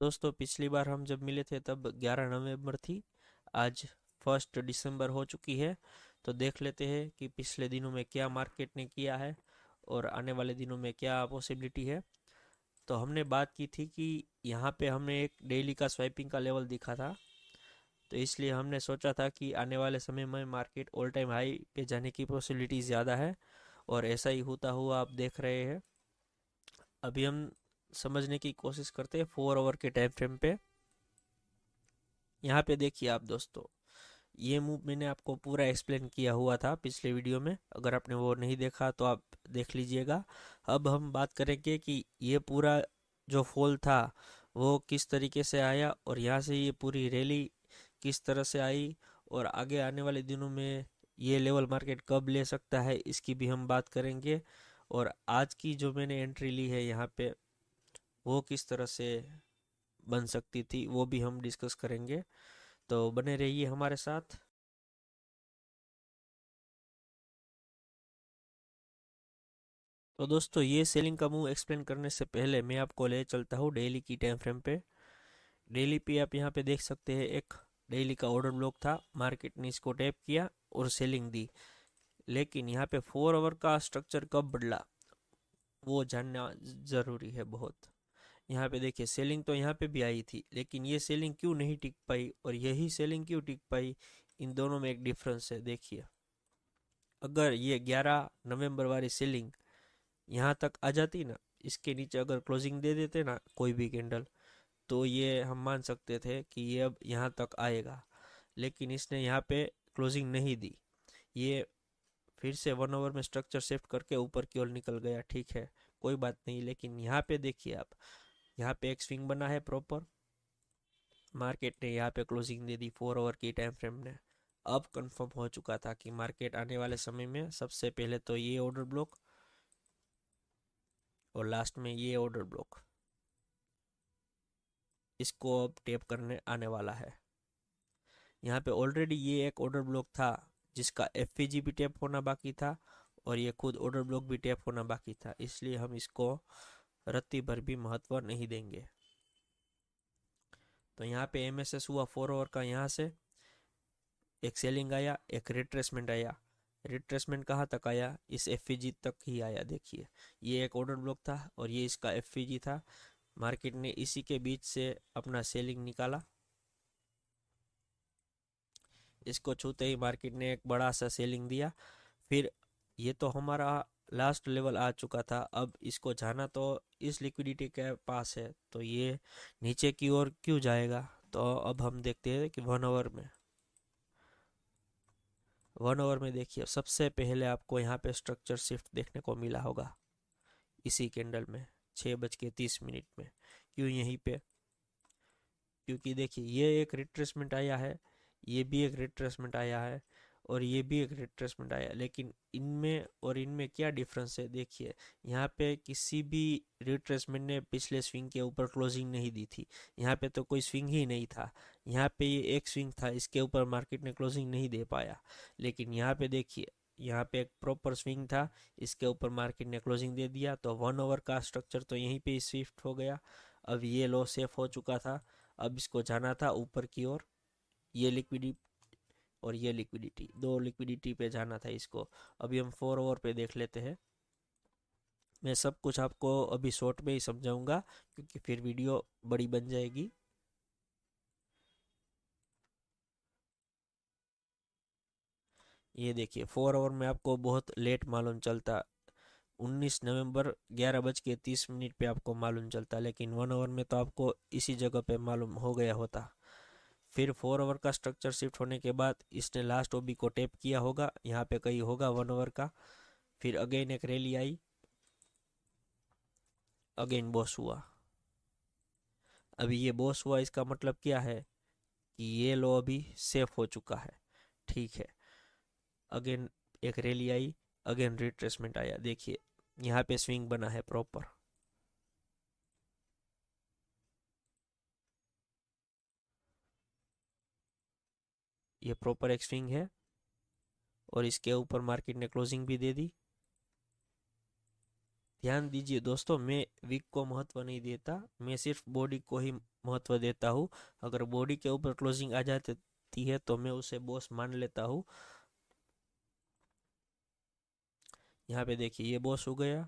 दोस्तों पिछली बार हम जब मिले थे तब 11 नवंबर थी। आज 1 दिसंबर हो चुकी है। तो देख लेते हैं कि पिछले दिनों में क्या मार्केट ने किया है और आने वाले दिनों में क्या पॉसिबिलिटी है। तो हमने बात की थी कि यहाँ पे हमने एक डेली का स्वाइपिंग का लेवल दिखा था। तो इसलिए हमने सोचा था कि आने वाले समय में मार्केट ऑल टाइम हाई पे जाने की पॉसिबिलिटी ज़्यादा है। और ऐसा ही होता हुआ आप देख रहे हैं। अभी हम समझने की कोशिश करते हैं 4 आवर के टाइम फ्रेम पे। यहाँ पे देखिए आप दोस्तों, ये मूव मैंने आपको पूरा एक्सप्लेन किया हुआ था पिछले वीडियो में। अगर आपने वो नहीं देखा तो आप देख लीजिएगा। अब हम बात करेंगे कि ये पूरा जो फॉल था वो किस तरीके से आया और यहाँ से ये पूरी रैली किस तरह से आई, और आगे आने वाले दिनों में ये लेवल मार्केट कब ले सकता है इसकी भी हम बात करेंगे। और आज की जो मैंने एंट्री ली है यहाँ पे वो किस तरह से बन सकती थी वो भी हम डिस्कस करेंगे। तो बने रहिए हमारे साथ। तो दोस्तों ये सेलिंग का मूव एक्सप्लेन करने से पहले मैं आपको ले चलता हूँ डेली की टाइम फ्रेम पे। डेली पे आप यहाँ पे देख सकते हैं एक डेली का ऑर्डर ब्लॉक था, मार्केट ने इसको टैप किया और सेलिंग दी। लेकिन यहाँ पे 4 आवर का स्ट्रक्चर कब बदला वो जानना ज़रूरी है बहुत। यहाँ पे देखिए सेलिंग तो यहाँ पे भी आई थी, लेकिन ये सेलिंग क्यों नहीं टिक पाई और यही सेलिंग क्यों टिक पाई, इन दोनों में एक डिफरेंस है। देखिए, अगर ये 11 नवंबर वाली सेलिंग यहाँ तक आ जाती ना, इसके नीचे अगर क्लोजिंग दे देते ना कोई भी कैंडल, तो ये हम मान सकते थे कि ये अब यहाँ तक आएगा। लेकिन इसने यहाँ पे क्लोजिंग नहीं दी। ये फिर से 1 आवर में स्ट्रक्चर शिफ्ट करके ऊपर की ओर निकल गया, ठीक है, कोई बात नहीं। लेकिन यहाँ पे देखिए आप, यहाँ पे एक स्विंग बना है प्रॉपर, मार्केट ने यहाँ पे क्लोजिंग दे दी 4 आवर की टाइम फ्रेम ने। अब कंफर्म हो चुका था कि मार्केट आने वाले समय में सबसे पहले तो ये ऑर्डर ब्लॉक और लास्ट में ये ऑर्डर ब्लॉक, इसको अब टेप करने आने वाला है। यहाँ पे ऑलरेडी ये एक ऑर्डर ब्लॉक था जिसका एफवीजी भी टेप होना बाकी था और ये खुद ऑर्डर ब्लॉक भी टेप होना बाकी था, इसलिए हम इसको रत्ती भर भी महत्व नहीं देंगे। तो यहाँ पे एमएसएस हुआ 4 आवर का, यहाँ से एक सेलिंग आया, एक रिट्रेसमेंट आया। रिट्रेसमेंट कहाँ तक आया, इस एफवीजी तक ही आया। देखिए, ये एक ऑर्डर ब्लॉक था और ये इसका एफवीजी था। मार्केट ने इसी के बीच से अपना सेलिंग निकाला। इसको छूते ही मार्केट ने एक बड़ा सा सेलिंग दिया। फिर ये तो हमारा लास्ट लेवल आ चुका था, अब इसको जाना तो इस लिक्विडिटी के पास है, तो ये नीचे की ओर क्यों जाएगा। तो अब हम देखते हैं कि 1 आवर में देखिए, सबसे पहले आपको यहाँ पे स्ट्रक्चर शिफ्ट देखने को मिला होगा इसी कैंडल में 6:30 में। क्यों यहीं पे, क्योंकि देखिए ये एक रिट्रेसमेंट आया है, ये भी एक रिट्रेसमेंट आया है और ये भी एक रिट्रेसमेंट आया, लेकिन इनमें और इनमें क्या डिफरेंस है। देखिए, यहाँ पे किसी भी रिट्रेसमेंट ने पिछले स्विंग के ऊपर क्लोजिंग नहीं दी थी। यहाँ पे तो कोई स्विंग ही नहीं था। यहाँ पे ये एक स्विंग था, इसके ऊपर मार्केट ने क्लोजिंग नहीं दे पाया। लेकिन यहाँ पे देखिए, यहाँ पे एक प्रॉपर स्विंग था, इसके ऊपर मार्केट ने क्लोजिंग दे दिया, तो 1 आवर का स्ट्रक्चर तो यहीं पे शिफ्ट हो गया। अब ये लो सेफ हो चुका था। अब इसको जाना था ऊपर की ओर, ये लिक्विडिटी और ये लिक्विडिटी, दो लिक्विडिटी पे जाना था इसको। अभी हम 4 आवर पे देख लेते हैं। मैं सब कुछ आपको अभी शॉर्ट में ही समझाऊंगा क्योंकि फिर वीडियो बड़ी बन जाएगी। ये देखिए 4 आवर में आपको बहुत लेट मालूम चलता, 19 नवंबर 11:30 पे आपको मालूम चलता, लेकिन 1 आवर में तो आपको इसी जगह पे मालूम हो गया होता। फिर 4 आवर का स्ट्रक्चर शिफ्ट होने के बाद इसने लास्ट ओबी को टैप किया होगा, यहाँ पे कहीं होगा 1 आवर का। फिर अगेन एक रैली आई, अगेन बॉस हुआ। अभी ये बॉस हुआ, इसका मतलब क्या है कि ये लो अभी सेफ हो चुका है, ठीक है। अगेन एक रैली आई, अगेन रिट्रेसमेंट आया। देखिए, यहाँ पे स्विंग बना है प्रॉपर, ये प्रॉपर एक स्विंग है और इसके ऊपर मार्केट ने क्लोजिंग भी दे दी। ध्यान दीजिए दोस्तों, मैं वीक को महत्व नहीं देता, मैं सिर्फ बॉडी को ही महत्व देता हूँ। अगर बॉडी के ऊपर क्लोजिंग आ जाती है तो मैं उसे बॉस मान लेता हूँ। यहाँ पे देखिए ये बॉस हो गया,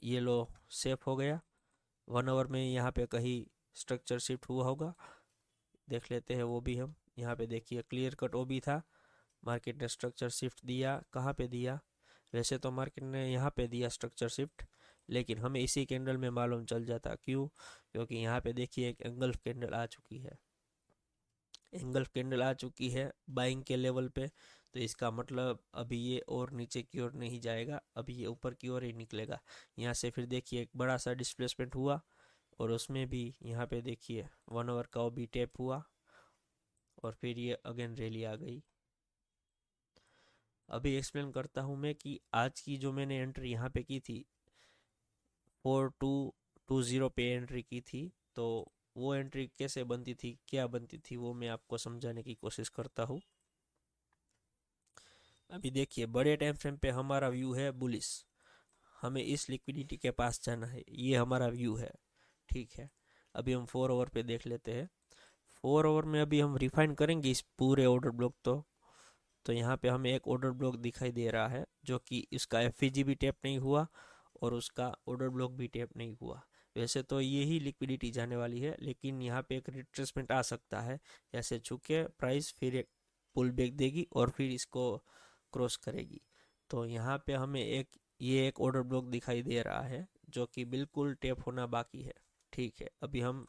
ये लो सेफ हो गया। 1 आवर में यहाँ पे कहीं स्ट्रक्चर शिफ्ट हुआ होगा, देख लेते हैं वो भी हम। यहाँ पे देखिए क्लियर कट वो भी था, मार्केट ने स्ट्रक्चर शिफ्ट दिया। कहाँ पे दिया? वैसे तो मार्केट ने यहाँ पे दिया स्ट्रक्चर शिफ्ट, लेकिन हमें इसी कैंडल में मालूम चल जाता। क्यों? क्योंकि यहाँ पे देखिए एक एंगल्फ कैंडल आ चुकी है, एंगल्फ कैंडल आ चुकी है बाइंग के लेवल पे। तो इसका मतलब अभी ये और नीचे की ओर नहीं जाएगा, अभी ये ऊपर की ओर ही निकलेगा। यहाँ से फिर देखिए एक बड़ा सा डिस्प्लेसमेंट हुआ, और उसमें भी यहाँ पे देखिए 1 आवर का वो भी टैप हुआ, और फिर ये अगेन रैली आ गई। अभी एक्सप्लेन करता हूँ मैं कि आज की जो मैंने एंट्री यहाँ पे की थी, 4220 पे एंट्री की थी, तो वो एंट्री कैसे बनती थी, क्या बनती थी, वो मैं आपको समझाने की कोशिश करता हूँ। अभी देखिए बड़े टाइम फ्रेम पे हमारा व्यू है बुलिश, हमें इस लिक्विडिटी के पास जाना है, ये हमारा व्यू है। ठीक है, अभी हम 4 आवर पे देख लेते हैं। 4 आवर में अभी हम रिफाइन करेंगे इस पूरे ऑर्डर ब्लॉक। तो यहाँ पे हमें एक ऑर्डर ब्लॉक दिखाई दे रहा है, जो कि इसका एफईजी भी टैप नहीं हुआ और उसका ऑर्डर ब्लॉक भी टैप नहीं हुआ। वैसे तो ये ही लिक्विडिटी जाने वाली है, लेकिन यहाँ पे एक रिट्रेसमेंट आ सकता है, जैसे चूके प्राइस फिर एक पुल बैक देगी और फिर इसको क्रॉस करेगी। तो यहाँ पे हमें ये एक ऑर्डर ब्लॉक दिखाई दे रहा है, जो कि बिल्कुल टैप होना बाकी है। ठीक है, अभी हम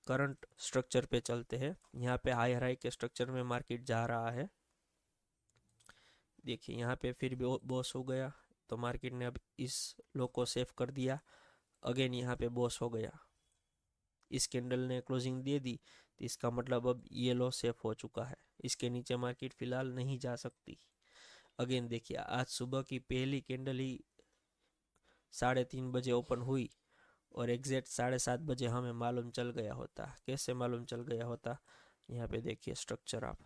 करंट स्ट्रक्चर पे चलते हैं। यहाँ पे हाई हाई के स्ट्रक्चर में मार्केट जा रहा है। देखिए यहाँ पे फिर भी बॉस हो गया, तो मार्केट ने अब इस लो को सेव कर दिया। अगेन यहाँ पे बॉस हो गया, इस कैंडल ने क्लोजिंग दे दी, तो इसका मतलब अब ये लो सेफ हो चुका है, इसके नीचे मार्केट फिलहाल नहीं जा सकती। अगेन देखिए आज सुबह की पहली कैंडल ही 3:30 बजे ओपन हुई, और एग्जैक्ट 7:30 बजे हमें मालूम चल गया होता। कैसे मालूम चल गया होता? यहाँ पे देखिए स्ट्रक्चर आप,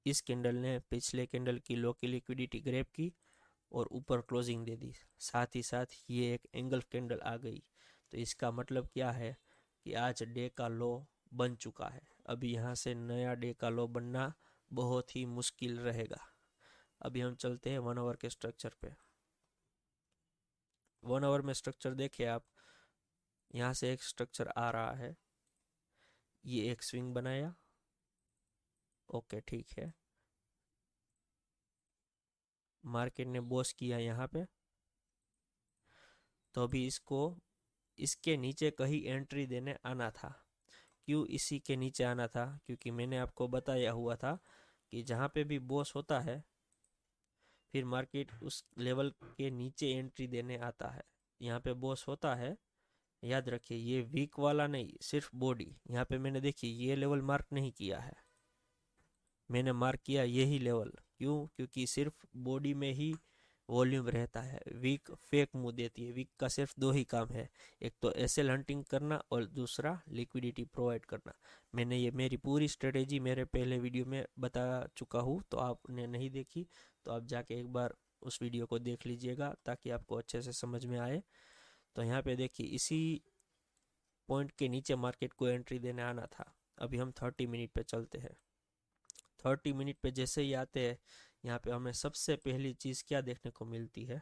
इस कैंडल ने पिछले कैंडल की लो की लिक्विडिटी ग्रैब की और ऊपर क्लोजिंग दे दी, साथ ही साथ ये एक एंगल कैंडल आ गई। तो इसका मतलब क्या है कि आज डे का लो बन चुका है। अभी यहाँ से नया डे का लो बनना बहुत ही मुश्किल रहेगा। अभी हम चलते हैं 1 आवर के स्ट्रक्चर पे। 1 आवर में स्ट्रक्चर देखिए आप, यहाँ से एक स्ट्रक्चर आ रहा है, ये एक स्विंग बनाया। ओके ठीक है, मार्केट ने बॉस किया यहाँ पे, तो अभी इसको इसके नीचे कहीं एंट्री देने आना था। क्यों इसी के नीचे आना था? क्योंकि मैंने आपको बताया हुआ था कि जहाँ पे भी बॉस होता है, फिर मार्केट उस लेवल के नीचे एंट्री देने आता है। यहाँ पे बॉस होता है, याद रखिए ये वीक वाला नहीं, सिर्फ बॉडी। यहाँ पे मैंने देखिए ये लेवल मार्क नहीं किया है, मैंने मार्क किया यही लेवल। क्यों? क्योंकि सिर्फ बॉडी में ही वॉल्यूम रहता है, वीक फेक मुंह देती है। वीक का सिर्फ दो ही काम है, एक तो एसएल हंटिंग करना और दूसरा लिक्विडिटी प्रोवाइड करना। मैंने ये मेरी पूरी स्ट्रेटेजी मेरे पहले वीडियो में बता चुका हूँ, तो आपने नहीं देखी तो आप जाके एक बार उस वीडियो को देख लीजिएगा, ताकि आपको अच्छे से समझ में आए। तो यहाँ पे देखिए इसी पॉइंट के नीचे मार्केट को एंट्री देने आना था। अभी हम 30 मिनट पे चलते हैं। 30 मिनट पे जैसे ही आते हैं, यहाँ पे हमें सबसे पहली चीज़ क्या देखने को मिलती है?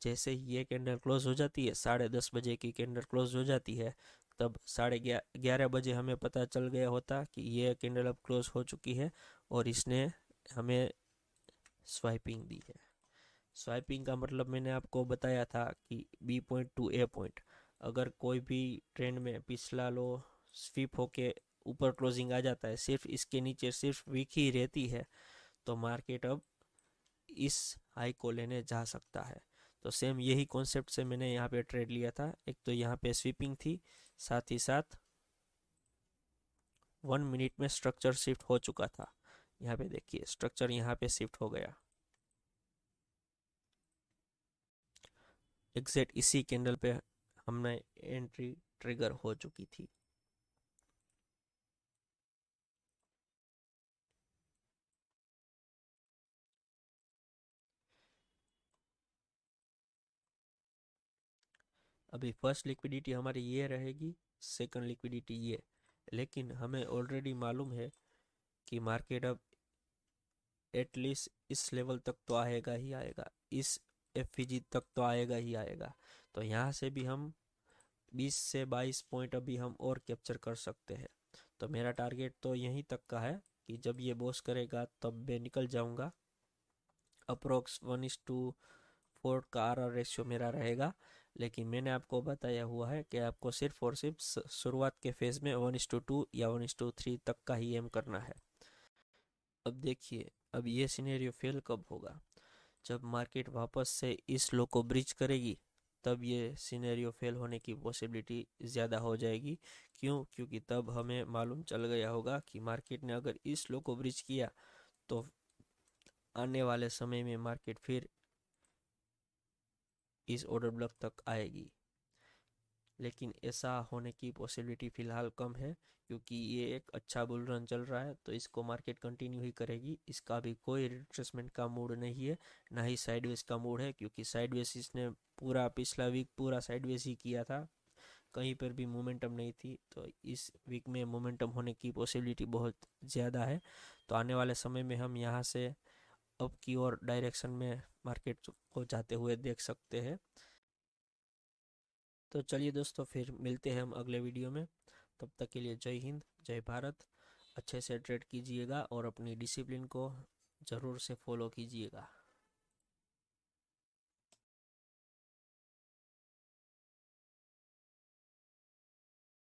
जैसे ही ये कैंडल क्लोज हो जाती है, 10:30 बजे की कैंडल क्लोज हो जाती है, तब 11:30 बजे हमें पता चल गया होता कि ये कैंडल अब क्लोज हो चुकी है, और इसने हमें स्वाइपिंग दी है। स्वाइपिंग का मतलब मैंने आपको बताया था कि बी पॉइंट टू ए पॉइंट। अगर कोई भी ट्रेंड में पिछला लो स्वीप होके ऊपर क्लोजिंग आ जाता है, सिर्फ इसके नीचे सिर्फ वीक ही रहती है, तो मार्केट अब इस हाई को लेने जा सकता है। तो सेम यही कॉन्सेप्ट से मैंने यहाँ पे ट्रेड लिया था। एक तो यहाँ पे स्वीपिंग थी, साथ ही साथ 1 मिनट में स्ट्रक्चर शिफ्ट हो चुका था। यहाँ पे देखिए स्ट्रक्चर यहाँ पे शिफ्ट हो गया, एग्जैक्ट इसी कैंडल पे हमने एंट्री ट्रिगर हो चुकी थी। अभी फर्स्ट लिक्विडिटी हमारी ये रहेगी, सेकंड लिक्विडिटी ये, लेकिन हमें ऑलरेडी मालूम है कि मार्केट अब एटलीस्ट इस लेवल तक तो आएगा ही आएगा, इस एफईजी तक तो आएगा ही आएगा। तो यहाँ से भी हम 20 से 22 पॉइंट अभी हम और कैप्चर कर सकते हैं। तो मेरा टारगेट तो यहीं तक का है कि जब ये बॉस करेगा तब मैं निकल जाऊंगा। अप्रोक्स 1:4 का आर रेशियो मेरा रहेगा, लेकिन मैंने आपको बताया हुआ है कि आपको सिर्फ और सिर्फ शुरुआत के फेज़ में 1:2 या 1:3 तक का ही एम करना है। अब देखिए, अब ये सिनेरियो फेल कब होगा? जब मार्केट वापस से इस लो को ब्रिज करेगी, तब ये सिनेरियो फेल होने की पॉसिबिलिटी ज़्यादा हो जाएगी। क्यों? क्योंकि तब हमें मालूम चल गया होगा कि मार्केट ने अगर इस लो को ब्रिज किया तो आने वाले समय में मार्केट फिर इस ऑर्डर ब्लॉक तक आएगी। लेकिन ऐसा होने की पॉसिबिलिटी फ़िलहाल कम है, क्योंकि ये एक अच्छा बुल रन चल रहा है, तो इसको मार्केट कंटिन्यू ही करेगी। इसका भी कोई रिट्रेसमेंट का मूड नहीं है, ना ही साइडवेज का मूड है, क्योंकि साइडवेज इसने पूरा पिछला वीक पूरा साइडवेज ही किया था, कहीं पर भी मोमेंटम नहीं थी। तो इस वीक में मोमेंटम होने की पॉसिबिलिटी बहुत ज़्यादा है। तो आने वाले समय में हम यहाँ से अप की ओर डायरेक्शन में मार्केट को जाते हुए देख सकते हैं। तो चलिए दोस्तों, फिर मिलते हैं हम अगले वीडियो में। तब तक के लिए जय हिंद, जय भारत। अच्छे से ट्रेड कीजिएगा और अपनी डिसिप्लिन को ज़रूर से फॉलो कीजिएगा।